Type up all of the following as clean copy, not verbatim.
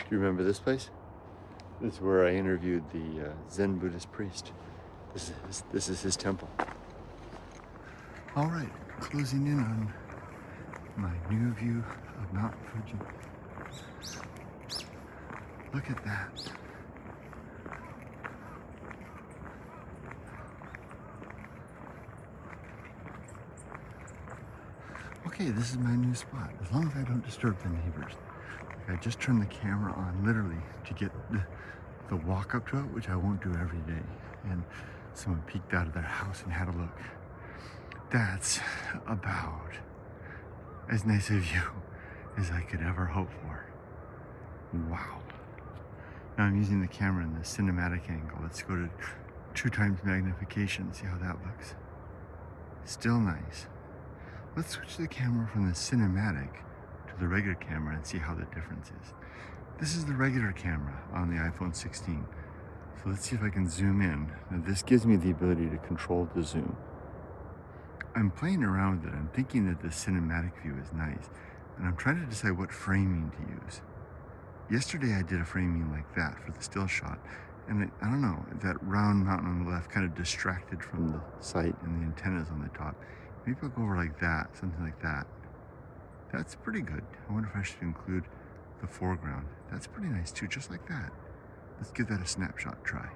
Do you remember this place? This is where I interviewed the Zen Buddhist priest. This is his temple. All right, closing in on my new view of Mount Fuji. Look at that. Okay, this is my new spot. As long as I don't disturb the neighbors. Like I just turned the camera on literally to get the walk up to it, which I won't do every day. And someone peeked out of their house and had a look. That's about as nice a view as I could ever hope for. Wow. Now I'm using the camera in the cinematic angle. Let's go to 2x magnification, see how that looks. Still nice. Let's switch the camera from the cinematic to the regular camera and see how the difference is. This is the regular camera on the iPhone 16. So let's see if I can zoom in. Now this gives me the ability to control the zoom. I'm playing around with it. I'm thinking that the cinematic view is nice. And I'm trying to decide what framing to use. Yesterday I did a framing like that for the still shot. And I don't know, that round mountain on the left kind of distracted from the sight and the antennas on the top. Maybe I'll go over like that, something like that. That's pretty good. I wonder if I should include the foreground. That's pretty nice too, just like that. Let's give that a snapshot try.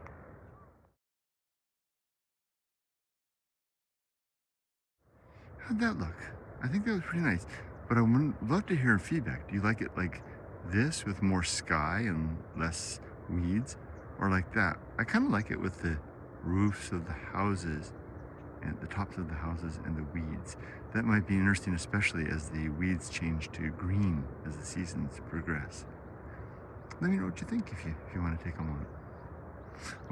How'd that look? I think that was pretty nice, but I would love to hear feedback. Do you like it like this with more sky and less weeds, or like that? I kind of like it with the roofs of the houses and the tops of the houses and the weeds. That might be interesting, especially as the weeds change to green as the seasons progress. Let me know what you think if you want to take a moment.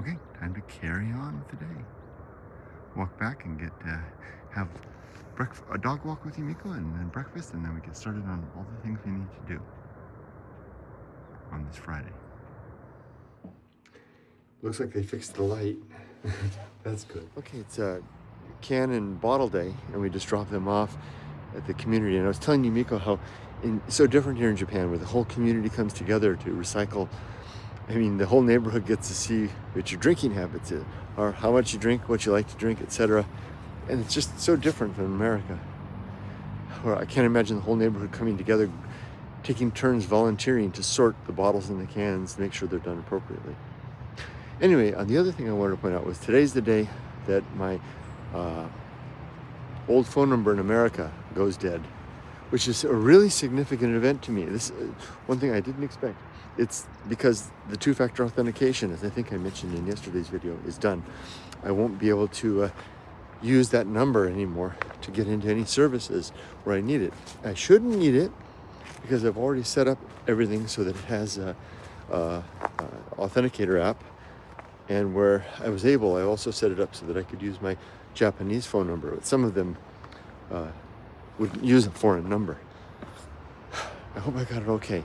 Okay, time to carry on with the day. Walk back and get have a dog walk with Yumiko and then breakfast, and then we get started on all the things we need to do on this Friday. Looks like they fixed the light. That's good. Okay, it's can and bottle day, and we just dropped them off at the community. And I was telling Yumiko how it's so different here in Japan, where the whole community comes together to recycle. I mean, the whole neighborhood gets to see what your drinking habits is, or how much you drink, what you like to drink, etc. And it's just so different from America, where I can't imagine the whole neighborhood coming together, taking turns volunteering to sort the bottles and the cans to make sure they're done appropriately. Anyway, the other thing I wanted to point out was today's the day that my old phone number in America goes dead, which is a really significant event to me. This one thing I didn't expect. It's because the two-factor authentication, as I think I mentioned in yesterday's video, is done. I won't be able to use that number anymore to get into any services where I need it. I shouldn't need it because I've already set up everything so that it has a authenticator app, and where I was able, I also set it up so that I could use my Japanese phone number. But some of them would use a foreign number. I hope I got it okay.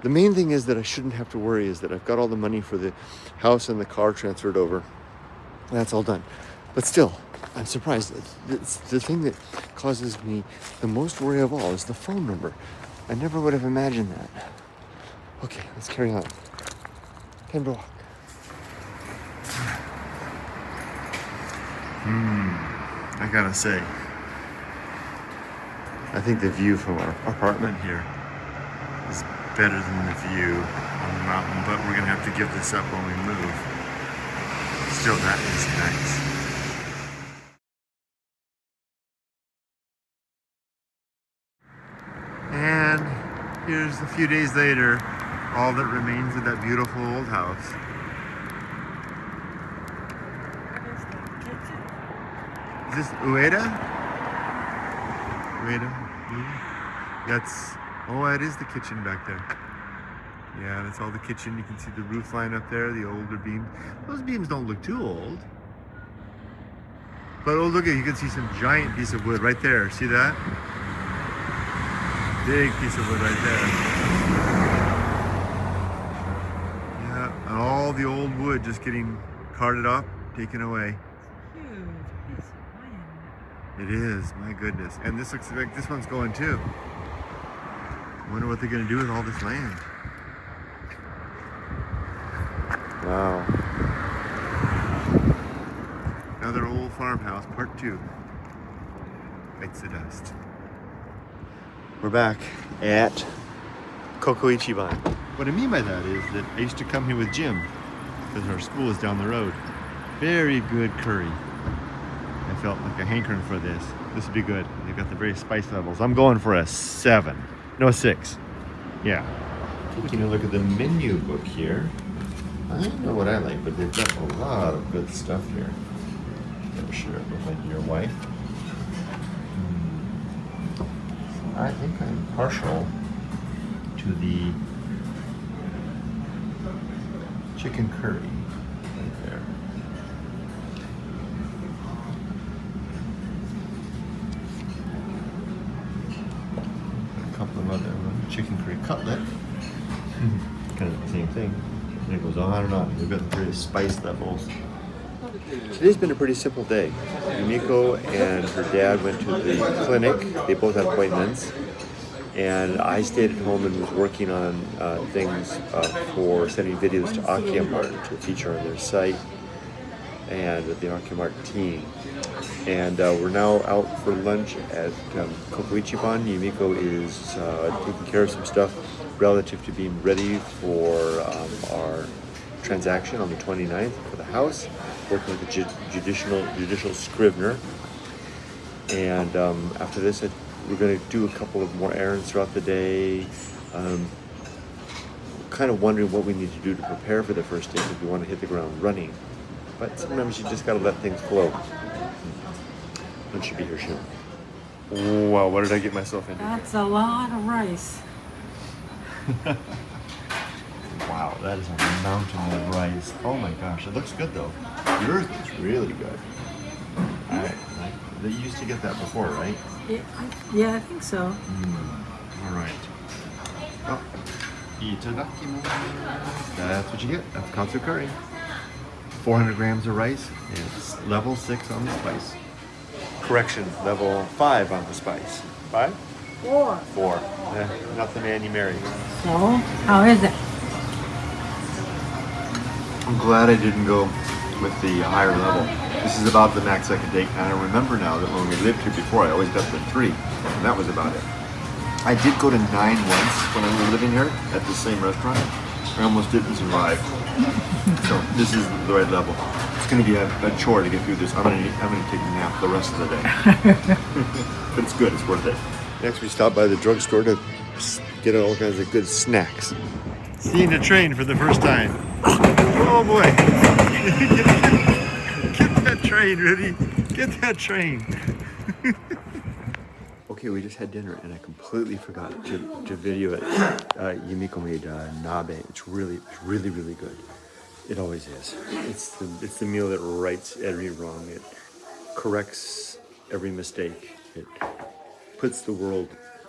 The main thing is that I shouldn't have to worry is that I've got all the money for the house and the car transferred over. That's all done. But still, I'm surprised. It's the thing that causes me the most worry of all is the phone number. I never would have imagined that. Okay, let's carry on. Time to walk. I gotta say, I think the view from our apartment here is better than the view on the mountain, but we're gonna have to give this up when we move. Still, that is nice. And here's a few days later, all that remains of that beautiful old house. Is this Ueda? That's, oh, it is the kitchen back there. Yeah, that's all the kitchen. You can see the roof line up there, the older beams. Those beams don't look too old. But oh, look at, you can see some giant piece of wood right there. See that? Big piece of wood right there. Yeah, and all the old wood just getting carted off, taken away. It is, my goodness. And this looks like this one's going too. I wonder what they're going to do with all this land. Wow. Another old farmhouse, part 2. Bites the dust. We're back at Kokichi Vine. What I mean by that is that I used to come here with Jim because our school is down the road. Very good curry. I felt like a hankering for this. This would be good. They've got the various spice levels. I'm going for a 7. No, a 6. Yeah. Taking a look at the menu book here. I don't know what I like, but they've got a lot of good stuff here. I'll share it with my dear wife. I think I'm partial to the chicken curry right there. A couple of other chicken curry cutlet. Kind of the same thing. And it goes on and on. We've got the various spice levels. Today's been a pretty simple day. Yumiko and her dad went to the clinic. They both had appointments. And I stayed at home and was working on things for sending videos to Akiyamart to feature on their site and the Akiyamart team. And we're now out for lunch at Kokichi Vine. Yumiko is taking care of some stuff relative to being ready for our transaction on the 29th for the house, working with the judicial scrivener. And after this, we're going to do a couple of more errands throughout the day. Kind of wondering what we need to do to prepare for the first day if we want to hit the ground running. But sometimes you just got to let things flow. Lunch should be here soon. Wow, what did I get myself into? That's a lot of rice. Wow, that is a mountain of rice. Oh my gosh, it looks good though. Yours looks really good. They used to get that before, right? Yeah, I think so. All right. Oh, itadakimasu. That's what you get. That's katsu curry. 400 grams of rice. It's level 6 on the spice. Correction, level 5 on the spice. 5? 4. 4. Not the man you married. So, how is it? I'm glad I didn't go with the higher level. This is about the max I could take, and I remember now that when we lived here before, I always got the 3, and that was about it. I did go to 9 once when I was living here at the same restaurant. I almost didn't survive. So this is the right level. It's going to be a chore to get through this. I'm going to take a nap the rest of the day. But it's good. It's worth it. Next, we stopped by the drugstore to get all kinds of good snacks. Seeing a train for the first time. Oh boy. Get that train, Rudy. Get that train. Okay, we just had dinner and I completely forgot to video it. Yumiko made nabe. It's really good. It always is. It's the meal that rights every wrong. It corrects every mistake. It puts the world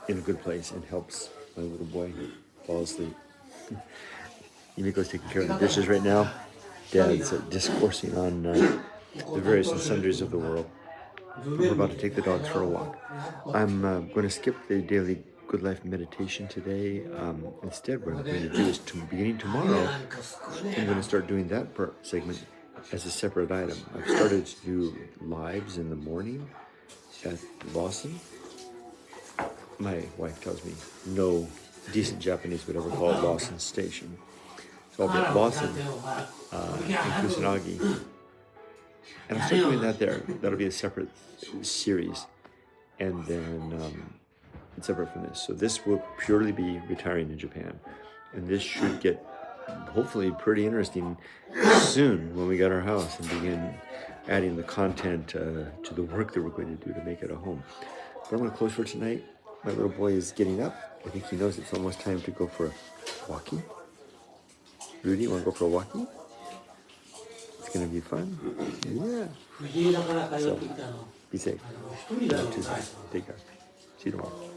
in a good place and helps my little boy fall asleep. Yumiko's taking care of the dishes right now. Dad's discoursing on the various and sundries of the world. We're about to take the dogs for a walk. I'm going to skip the daily Good Life meditation today. Instead, what I'm going to do is beginning tomorrow, I'm going to start doing that segment as a separate item. I've started to do lives in the morning at Lawson. My wife tells me no decent Japanese would ever call it Lawson Station. So I'll be at Lawson in Kusanagi. And I'll start doing that there. That'll be a separate series. And then it's separate from this. So this will purely be retiring in Japan. And this should get hopefully pretty interesting soon when we get our house and begin adding the content to the work that we're going to do to make it a home. But I'm going to close for tonight. My little boy is getting up. I think he knows it's almost time to go for a walkie. Rudy, you want to go for a walkie? It's going to be fun. Yeah. So, be safe. Take care. See you tomorrow.